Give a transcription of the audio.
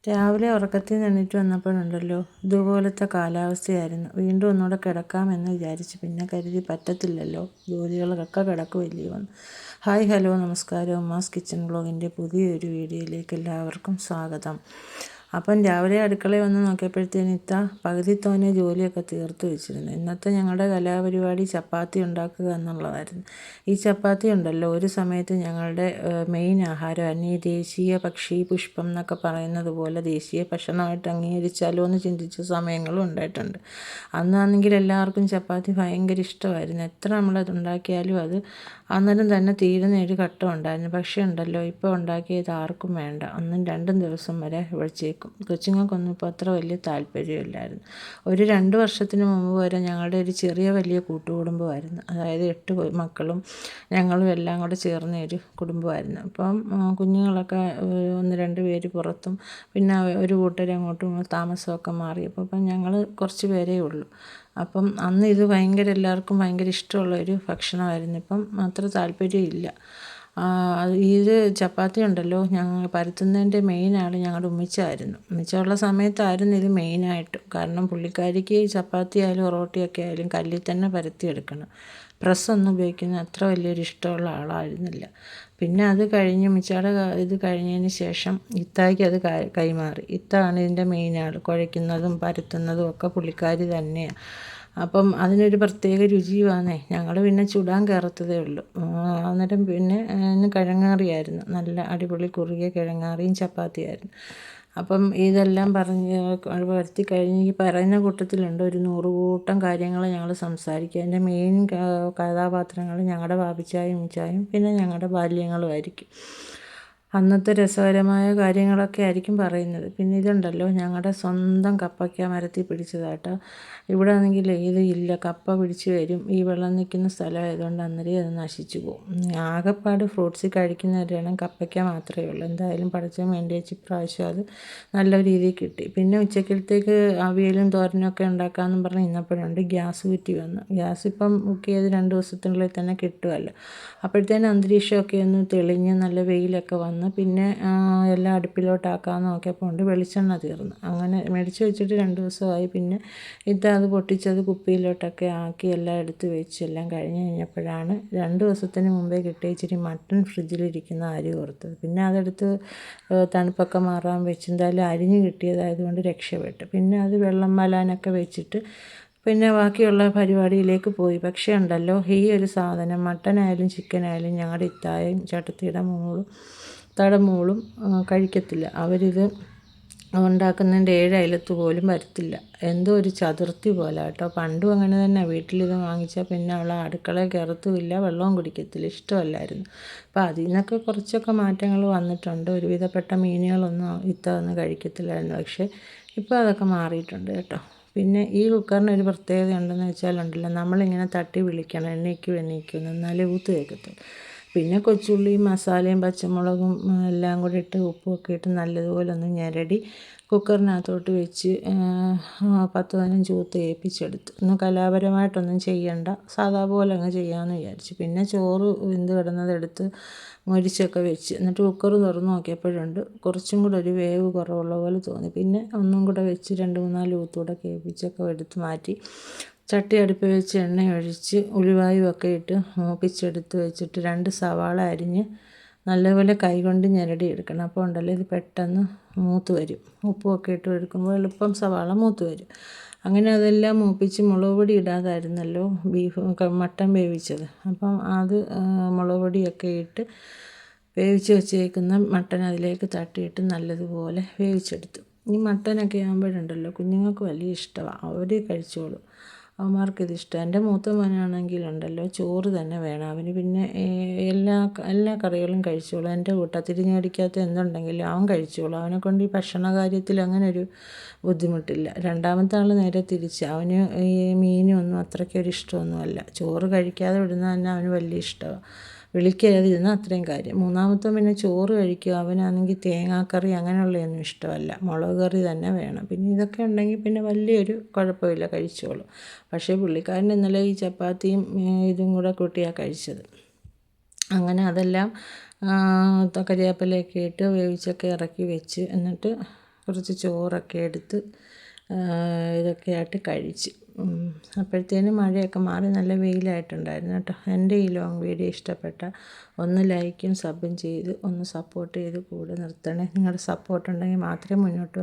രാവിലെ ഉറക്കത്തിൽ നിന്ന് എണീറ്റ് വന്നപ്പോഴുണ്ടല്ലോ ഇതുപോലത്തെ കാലാവസ്ഥയായിരുന്നു. വീണ്ടും ഒന്നുകൂടെ കിടക്കാമെന്ന് വിചാരിച്ചു. പിന്നെ കരുതി പറ്റത്തില്ലല്ലോ, ജോലികളൊക്കെ കിടക്കുമല്ലയോ എന്ന്. ഹായ് ഹലോ നമസ്കാരം. ഉമ്മാസ് കിച്ചൺ വ്ളോഗിൻ്റെ പുതിയൊരു വീഡിയോയിലേക്ക് എല്ലാവർക്കും സ്വാഗതം. അപ്പം രാവിലെ അടുക്കളയിൽ വന്ന് നോക്കിയപ്പോഴത്തേന് പകുതി തോനെ ജോലിയൊക്കെ തീർത്ത് വെച്ചിരുന്നു. ഇന്നത്തെ ഞങ്ങളുടെ കലാപരിപാടി ചപ്പാത്തി ഉണ്ടാക്കുക എന്നുള്ളതായിരുന്നു. ഈ ചപ്പാത്തി ഉണ്ടല്ലോ ഒരു സമയത്ത് ഞങ്ങളുടെ മെയിൻ ആഹാരമായിരുന്നു. ഈ ദേശീയ പക്ഷി പുഷ്പം എന്നൊക്കെ പറയുന്നത് പോലെ ദേശീയ ഭക്ഷണമായിട്ട് അംഗീകരിച്ചാലോ എന്ന് ചിന്തിച്ച സമയങ്ങളും ഉണ്ടായിട്ടുണ്ട്. അന്നാണെങ്കിൽ എല്ലാവർക്കും ചപ്പാത്തി ഭയങ്കര ഇഷ്ടമായിരുന്നു. എത്ര നമ്മളത് ഉണ്ടാക്കിയാലും അത് അന്നേരം തന്നെ തീരുന്ന ഒരു ഘട്ടം ഉണ്ടായിരുന്നു. പക്ഷേ ഉണ്ടല്ലോ ഇപ്പോൾ ഉണ്ടാക്കിയത് ആർക്കും വേണ്ട. 1-2 ദിവസം വരെ വെച്ചേക്കും. കൊച്ചുങ്ങൾക്കൊന്നും ഇപ്പോൾ അത്ര വലിയ താല്പര്യമില്ലായിരുന്നു. ഒരു 2 വർഷത്തിന് മുമ്പ് വരെ ഞങ്ങളുടെ ഒരു വലിയ കൂട്ടുകുടുംബമായിരുന്നു. അതായത് 8 മക്കളും ഞങ്ങളും എല്ലാം കൂടെ ചേർന്ന ഒരു കുടുംബമായിരുന്നു. അപ്പം കുഞ്ഞുങ്ങളൊക്കെ 1-2 പേര് പുറത്തും പിന്നെ ഒരു കൂട്ടർ അങ്ങോട്ടും താമസമൊക്കെ മാറിയപ്പോൾ ഇപ്പം ഞങ്ങൾ കുറച്ച് പേരേ ഉള്ളൂ. അപ്പം അന്ന് ഇത് എല്ലാവർക്കും ഭയങ്കര ഇഷ്ടമുള്ളൊരു ഭക്ഷണമായിരുന്നു. ഇപ്പം അത്ര താല്പര്യമില്ല. ഇത് ചപ്പാത്തി ഉണ്ടല്ലോ ഞങ്ങൾ പരത്തുന്നതിൻ്റെ മെയിൻ ആൾ ഞങ്ങളുടെ ഉമ്മിച്ചായിരുന്നു. ഉമ്മിച്ചുള്ള സമയത്തായിരുന്നു ഇത് മെയിനായിട്ട്. കാരണം പുള്ളിക്കാരിക്ക് ചപ്പാത്തി ആയാലും ഒറോട്ടിയൊക്കെ ആയാലും കല്ലിൽ തന്നെ പരത്തിയെടുക്കണം. പ്രസ്സൊന്നും ഉപയോഗിക്കുന്ന അത്ര വലിയൊരു ഇഷ്ടമുള്ള ആളായിരുന്നില്ല. പിന്നെ അത് കഴിഞ്ഞ് ഉമ്മിച്ചാടെ ഇത് കഴിഞ്ഞതിന് ശേഷം ഇത്തായ്ക്ക് അത് കൈമാറി. ഇത്താണ് ഇതിൻ്റെ മെയിൻ ആൾ. കുഴയ്ക്കുന്നതും പരത്തുന്നതും ഒക്കെ പുള്ളിക്കാരി തന്നെയാണ്. അപ്പം അതിനൊരു പ്രത്യേക രുചിയുമാണേ. ഞങ്ങൾ പിന്നെ ചുടാൻ കയറത്തതേ ഉള്ളൂ. അന്നേരം പിന്നെ കിഴങ്ങാറിയായിരുന്നു. നല്ല അടിപൊളി കുറുകിയ കിഴങ്ങാറിയും ചപ്പാത്തിയായിരുന്നു. അപ്പം ഇതെല്ലാം വരുത്തി കഴിഞ്ഞ് ഈ പറയുന്ന കൂട്ടത്തിലുണ്ട് ഒരു 100 കൂട്ടം കാര്യങ്ങൾ ഞങ്ങൾ സംസാരിക്കുക. അതിൻ്റെ മെയിൻ കഥാപാത്രങ്ങൾ ഞങ്ങളുടെ ബാബിച്ചായും ഉമ്മിച്ചായും പിന്നെ ഞങ്ങളുടെ ബാല്യങ്ങളുമായിരിക്കും. അന്നത്തെ രസകരമായ കാര്യങ്ങളൊക്കെ ആയിരിക്കും പറയുന്നത്. പിന്നെ ഇതുണ്ടല്ലോ ഞങ്ങളുടെ സ്വന്തം കപ്പയ്ക്ക മരത്തിൽ പിടിച്ചതാട്ടോ. ഇവിടെ ആണെങ്കിൽ ഇത് ഇല്ല, കപ്പ പിടിച്ച് വരും. ഈ വെള്ളം നിൽക്കുന്ന സ്ഥലമായതുകൊണ്ട് അന്നേരം അത് നശിച്ചു പോകും. ആകെപ്പാട് ഫ്രൂട്ട്സിൽ കഴിക്കുന്നവരാണ് കപ്പയ്ക്ക മാത്രമേ ഉള്ളൂ. എന്തായാലും പടച്ചവൻ വേണ്ടി വെച്ച് ഇപ്രാവശ്യം അത് നല്ല രീതിയിൽ കിട്ടി. പിന്നെ ഉച്ചക്കലത്തേക്ക് അവിയലും തോരനൊക്കെ ഉണ്ടാക്കാമെന്നും പറഞ്ഞ് ഇന്നപ്പോഴുണ്ട് ഗ്യാസ് കുറ്റി വന്നു. ഗ്യാസ് ഇപ്പം ബുക്ക് ചെയ്ത് 2 ദിവസത്തിനുള്ളിൽ തന്നെ കിട്ടുമല്ലോ. അപ്പോഴത്തേനും അന്തരീക്ഷമൊക്കെ ഒന്ന് തെളിഞ്ഞ് നല്ല വെയിലൊക്കെ വന്ന് പിന്നെ എല്ലാം അടുപ്പിലോട്ടാക്കാമെന്ന് നോക്കിയപ്പോൾ ഉണ്ട് വെളിച്ചെണ്ണ തീർന്നു. അങ്ങനെ മേടിച്ച് വെച്ചിട്ട് 2 ദിവസമായി. പിന്നെ അത് പൊട്ടിച്ചത് കുപ്പിയിലോട്ടൊക്കെ ആക്കി എല്ലാം എടുത്ത് വെച്ച് എല്ലാം കഴിഞ്ഞ് കഴിഞ്ഞപ്പോഴാണ് 2 ദിവസത്തിന് മുമ്പേ കിട്ടിയ ഇച്ചിരി മട്ടൺ ഫ്രിഡ്ജിലിരിക്കുന്ന അരി ഓർത്തത്. പിന്നെ അതെടുത്ത് തണുപ്പൊക്കെ മാറാൻ വെച്ച് എന്തായാലും അരിഞ്ഞ് കിട്ടിയതായതുകൊണ്ട് രക്ഷപ്പെട്ടു. പിന്നെ അത് വെള്ളം മലാനൊക്കെ വെച്ചിട്ട് പിന്നെ ബാക്കിയുള്ള പരിപാടിയിലേക്ക് പോയി. പക്ഷേ ഉണ്ടല്ലോ ഈ ഒരു സാധനം മട്ടനായാലും ചിക്കനായാലും ഞങ്ങളുടെ ഇത്തായും ചേട്ടത്തിയുടെ മോളും കഴിക്കത്തില്ല. അവരിത് ഉണ്ടാക്കുന്നതിൻ്റെ 7 അയലത്ത് പോലും വരത്തില്ല. എന്തോ ഒരു ചതുർത്ഥി പോലെ കേട്ടോ. പണ്ടും അങ്ങനെ തന്നെ. വീട്ടിലിത് വാങ്ങിച്ചാൽ പിന്നെ അവൾ അടുക്കളയിൽ കയറത്തുമില്ല, വെള്ളവും കുടിക്കത്തില്ല, ഇഷ്ടമല്ലായിരുന്നു. അപ്പോൾ അതിൽ നിന്നൊക്കെ കുറച്ചൊക്കെ മാറ്റങ്ങൾ വന്നിട്ടുണ്ട്. ഒരുവിധപ്പെട്ട മീനുകളൊന്നും ഒന്നും കഴിക്കത്തില്ലായിരുന്നു. പക്ഷേ ഇപ്പോൾ അതൊക്കെ മാറിയിട്ടുണ്ട് കേട്ടോ. പിന്നെ ഈ കുക്കറിന് ഒരു പ്രത്യേകത ഉണ്ടെന്ന് വെച്ചാലുണ്ടല്ലോ നമ്മളിങ്ങനെ തട്ടി വിളിക്കണം എണ്ണീക്കും എന്നാലേ ഊത്ത് കേൾക്കത്തുള്ളൂ. പിന്നെ കൊച്ചുള്ളിയും മസാലയും പച്ചമുളകും എല്ലാം കൂടി ഇട്ട് ഉപ്പുമൊക്കെ ഇട്ട് നല്ലതുപോലെ ഒന്ന് ഞെരടി കുക്കറിനകത്തോട്ട് വെച്ച് 10-15 ഊത്ത് ഏൽപ്പിച്ചെടുത്തു. കലാപരമായിട്ടൊന്നും ചെയ്യണ്ട, സാധാ പോലെ അങ്ങ് ചെയ്യാമെന്ന് വിചാരിച്ചു. പിന്നെ ചോറ് വെന്ത് കിടന്നതെടുത്ത് മൊരിച്ചൊക്കെ വെച്ച് എന്നിട്ട് കുക്കർ തുറന്ന് നോക്കിയപ്പോഴുണ്ട് കുറച്ചും കൂടെ ഒരു വേവ് കുറവുള്ള പോലെ തോന്നി. പിന്നെ ഒന്നും കൂടെ വെച്ച് 2-3-4 ഊത്തുകൂടെ കേൾപ്പിച്ചൊക്കെ എടുത്ത് മാറ്റി ചട്ടി അടുപ്പിൽ വെച്ച് എണ്ണ ഒഴിച്ച് ഉലുവായും ഒക്കെ ഇട്ട് മൂപ്പിച്ചെടുത്ത് വെച്ചിട്ട് 2 സവാള അരിഞ്ഞ് നല്ലപോലെ കൈകൊണ്ട് ഞെരടി എടുക്കണം. അപ്പോൾ ഉണ്ടല്ലോ ഇത് പെട്ടെന്ന് മൂത്ത് വരും. ഉപ്പുമൊക്കെ ഇട്ട് എടുക്കുമ്പോൾ എളുപ്പം സവാള മൂത്ത് വരും. അങ്ങനെ അതെല്ലാം മൂപ്പിച്ച് മുളക് പൊടി ഇടാതായിരുന്നല്ലോ മട്ടൻ വേവിച്ചത്. അപ്പം അത് മുളക് പൊടിയൊക്കെ ഇട്ട് വേവിച്ച് വെച്ചേക്കുന്ന മട്ടൻ അതിലേക്ക് തട്ടിയിട്ട് നല്ലതുപോലെ വേവിച്ചെടുത്തു. ഈ മട്ടനൊക്കെ ആകുമ്പോഴുണ്ടല്ലോ കുഞ്ഞുങ്ങൾക്ക് വലിയ ഇഷ്ടമാണ്, അവർ കഴിച്ചോളും. അവന്മാർക്കിത് ഇഷ്ടം. എൻ്റെ മൂത്ത മോനാണെങ്കിലുണ്ടല്ലോ ചോറ് തന്നെ വേണം. അവന് പിന്നെ എല്ലാ കറികളും കഴിച്ചോളും. എൻ്റെ തിരിഞ്ഞടിക്കാത്ത എന്തുണ്ടെങ്കിലും അവൻ കഴിച്ചോളും. അവനെക്കൊണ്ട് ഈ ഭക്ഷണ കാര്യത്തിൽ അങ്ങനെ ഒരു ബുദ്ധിമുട്ടില്ല. രണ്ടാമത്തെ ആൾ നേരെ തിരിച്ച്. അവന് ഈ മീനൊന്നും അത്രയ്ക്കൊരു ഇഷ്ടമൊന്നുമല്ല. ചോറ് കഴിക്കാതെ വിടുന്നത് തന്നെ അവന് വലിയ ഇഷ്ടമാണ്. വിളിക്കാതിരുന്നാൽ അത്രയും കാര്യം. മൂന്നാമത്തെ പിന്നെ ചോറ് കഴിക്കും. അവനാണെങ്കിൽ തേങ്ങാക്കറി അങ്ങനെയുള്ളതൊന്നും ഇഷ്ടമല്ല, മുളക് കറി തന്നെ വേണം. പിന്നെ ഇതൊക്കെ ഉണ്ടെങ്കിൽ പിന്നെ വലിയൊരു കുഴപ്പമില്ല, കഴിച്ചോളും. പക്ഷേ പുള്ളിക്കാരൻ ഇന്നലെ ഈ ചപ്പാത്തിയും ഇതും കൂടെ കൂട്ടിയാണ് കഴിച്ചത്. അങ്ങനെ അതെല്ലാം കരിവേപ്പിലയൊക്കെ ഇട്ട് വേവിച്ചൊക്കെ ഇറക്കി വെച്ച് എന്നിട്ട് കുറച്ച് ചോറൊക്കെ എടുത്ത് ഇതൊക്കെയായിട്ട് കഴിച്ച്. അപ്പോഴത്തേനും മഴയൊക്കെ മാറി നല്ല വെയിലായിട്ടുണ്ടായിരുന്നു കേട്ടോ. എൻ്റെ ഈ ലോങ് വീഡിയോ ഇഷ്ടപ്പെട്ട ഒന്ന് ലൈക്കും സബും ചെയ്ത് ഒന്ന് സപ്പോർട്ട് ചെയ്ത് കൂടെ നിർത്തണേ. നിങ്ങളുടെ സപ്പോർട്ട് ഉണ്ടെങ്കിൽ മാത്രമേ മുന്നോട്ട്